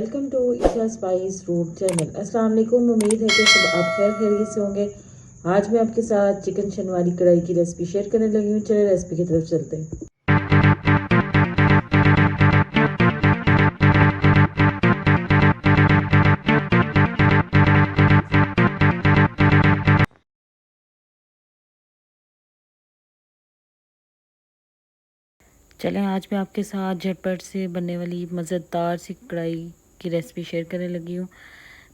Welcome to Isha spice route channel. अस्सलाम वालेकुम। उम्मीद है कि सब आप खैर खैरियत से होंगे। आज मैं आपके साथ चिकन शनवारी कढ़ाई की रेसिपी शेयर करने लगी हूँ। चलिए रेसिपी की तरफ चलते हैं। चलें आज मैं आपके साथ झटपट से बनने वाली मज़ेदार सी कढ़ाई की रेसिपी शेयर करने लगी हूँ।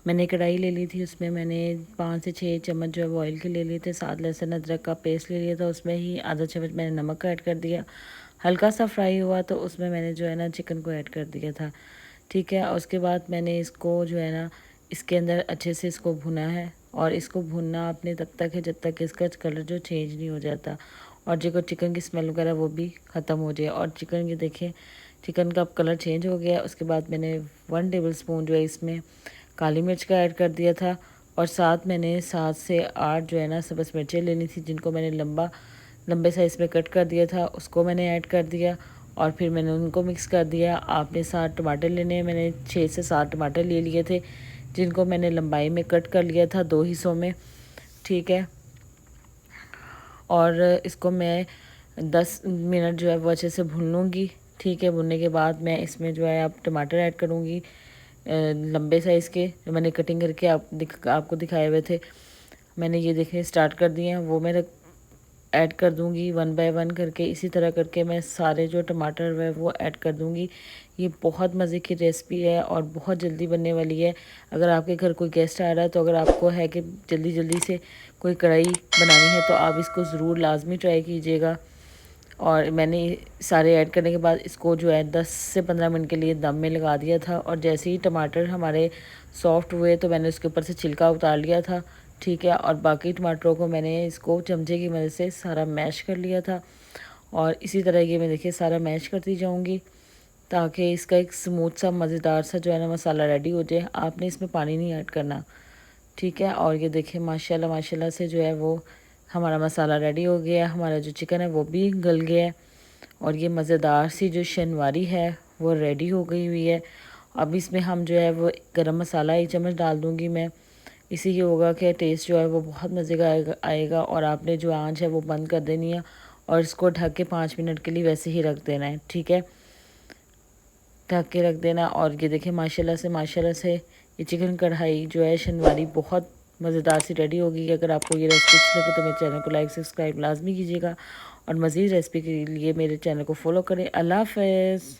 मैंने कढ़ाई ले ली थी, उसमें मैंने 5 से 6 चम्मच जो है वो ऑयल के ले लिए थे। 7 लहसुन अदरक का पेस्ट ले लिया था, उसमें ही आधा चम्मच मैंने नमक का ऐड कर दिया। हल्का सा फ्राई हुआ तो उसमें मैंने जो है ना चिकन को ऐड कर दिया था। ठीक है, और उसके बाद मैंने इसको जो है ना इसके अंदर अच्छे से इसको भुना है। और इसको भुनना आपने तब तक है जब तक इसका कलर जो चेंज नहीं हो जाता और जो चिकन की स्मेल वगैरह वो भी ख़त्म हो जाए। और चिकन ये देखें, चिकन का अब कलर चेंज हो गया। उसके बाद मैंने 1 टेबल स्पून जो है इसमें काली मिर्च का ऐड कर दिया था। और साथ मैंने 7 से 8 जो है ना सब्ज़ मिर्चें लेनी थी, जिनको मैंने लंबे साइज़ में कट कर दिया था, उसको मैंने ऐड कर दिया। और फिर मैंने उनको मिक्स कर दिया। आपने 7 टमाटर लेने हैं, मैंने 6 से 7 टमाटर ले लिए थे, जिनको मैंने लंबाई में कट कर लिया था 2 हिस्सों में। ठीक है, और इसको मैं 10 मिनट जो है वो अच्छे से भून लूँगी। ठीक है, भुनने के बाद मैं इसमें जो है अब टमाटर ऐड करूँगी, लंबे साइज़ के जो मैंने कटिंग करके आपको दिखाए हुए थे। मैंने ये देखें स्टार्ट कर दिए हैं, वो मैं ऐड कर दूँगी 1 बाय 1 करके। इसी तरह करके मैं सारे जो टमाटर है वो ऐड कर दूँगी। ये बहुत मज़े की रेसिपी है और बहुत जल्दी बनने वाली है। अगर आपके घर कोई गेस्ट आ रहा है तो अगर आपको है कि जल्दी जल्दी से कोई कढ़ाई बनानी है तो आप इसको ज़रूर लाजमी ट्राई कीजिएगा। और मैंने सारे ऐड करने के बाद इसको जो है 10 से 15 मिनट के लिए दम में लगा दिया था। और जैसे ही टमाटर हमारे सॉफ्ट हुए तो मैंने उसके ऊपर से छिलका उतार लिया था। ठीक है, और बाकी टमाटरों को मैंने इसको चमचे की मदद से सारा मैश कर लिया था। और इसी तरह ये मैं देखिए सारा मैश करती जाऊंगी ताकि इसका एक स्मूथ सा मज़ेदार सा जो है ना मसाला रेडी हो जाए। आपने इसमें पानी नहीं ऐड करना। ठीक है, और ये देखिए माशाल्लाह माशाल्लाह से जो है वो हमारा मसाला रेडी हो गया है। हमारा जो चिकन है वो भी गल गया है और ये मज़ेदार सी जो शनवारी है वो रेडी हो गई हुई है। अब इसमें हम जो है वो गरम मसाला 1 चम्मच डाल दूँगी मैं। इसी ही होगा कि टेस्ट जो है वो बहुत मज़े का आएगा। और आपने जो आंच है वो बंद कर देनी है और इसको ढक के 5 मिनट के लिए वैसे ही रख देना है। ठीक है, ढक के रख देना। और ये देखें माशाल्लाह से ये चिकन कढ़ाई जो है शनवारी बहुत मज़ेदार सी रेडी होगी। अगर आपको ये रेसिपी अच्छी लगे तो मेरे चैनल को लाइक सब्सक्राइब लाजमी कीजिएगा और मज़ीद रेसिपी के लिए मेरे चैनल को फॉलो करें। अल्लाह हाफ़िज़।